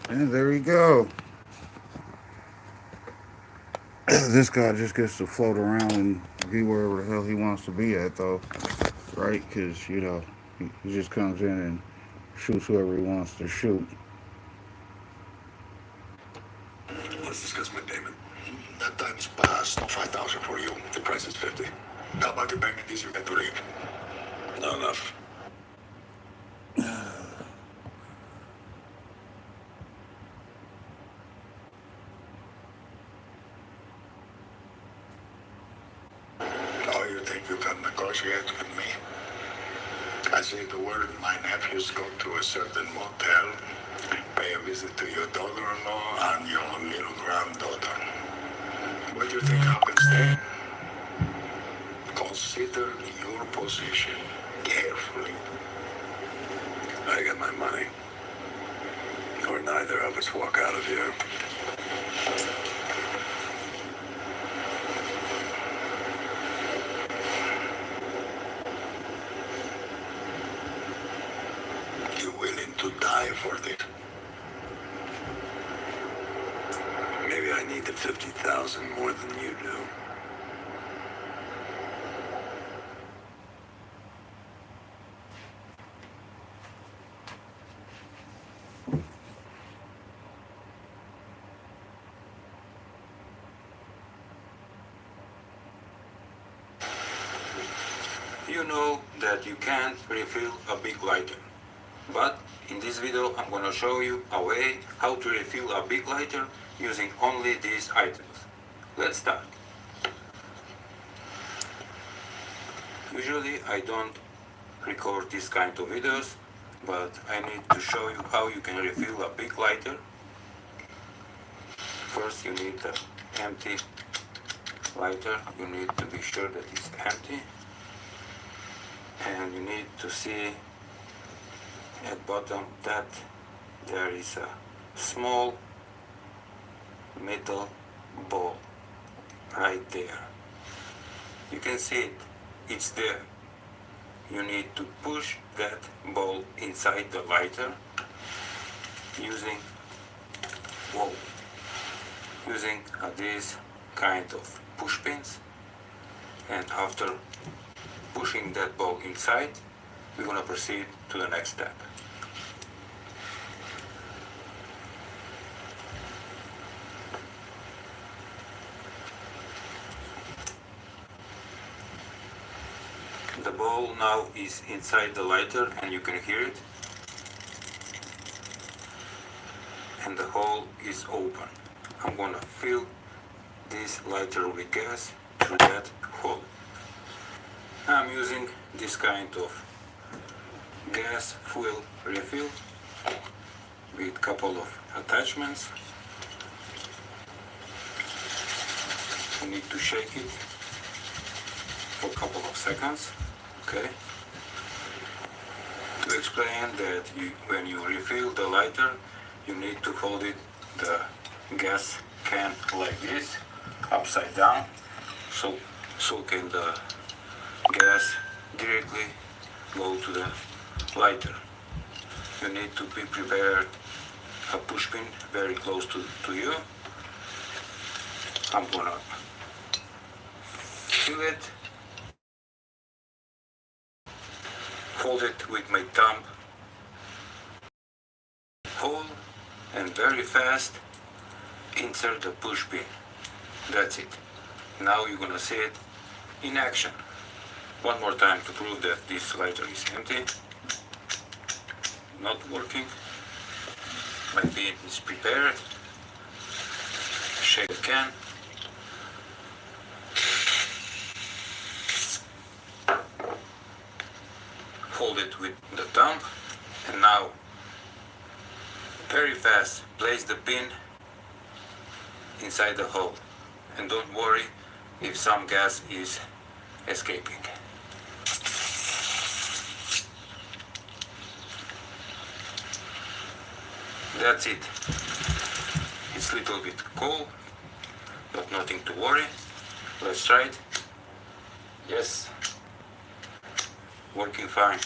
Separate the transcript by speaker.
Speaker 1: And there you go. This guy just gets to float around and be wherever the hell he wants to be at, though, right? Because, he just comes in and shoots whoever he wants to shoot.
Speaker 2: Let's discuss midpayment. That time is past. 5,000 for you. The price is 50. How about you bank this inventory? Not enough. Oh, you think you can negotiate with me? I say the word my nephews go to a certain motel, pay a visit to your daughter-in-law and your little granddaughter. What do you think happens then? Consider your position carefully. I get my money, or neither of us walk out of here. You willing to die for this? Maybe I need the 50,000 more than you do. You know that you can't refill a big lighter, but in this video I'm gonna show you a way how to refill a big lighter using only these items. Let's start. Usually I don't record this kind of videos, but I need to show you how you can refill a big lighter. First you need an empty lighter. You need to be sure that it's empty. And you need to see at bottom that there is a small metal ball right there. You can see it, it's there. You need to push that ball inside the lighter using these kind of push pins, and after pushing that ball inside, we're going to proceed to the next step. The ball now is inside the lighter and you can hear it, and the hole is open. I'm going to fill this lighter with gas through that hole. I'm using this kind of gas fuel refill with a couple of attachments. You need to shake it for a couple of seconds. Okay. To explain that when you refill the lighter, you need to hold the gas can like this, upside down, so can the gas directly go to the lighter. You need to be prepared a push pin very close to you. I'm gonna fill it, hold it with my thumb, hold, and very fast insert the push pin. That's it. Now you're gonna see it in action. One more time to prove that this lighter is empty, not working. My pin is prepared. Shake the can. Hold it with the thumb, and now very fast place the pin inside the hole, and don't worry if some gas is escaping. That's it. It's a little bit cold, but nothing to worry. Let's try it. Yes, working fine.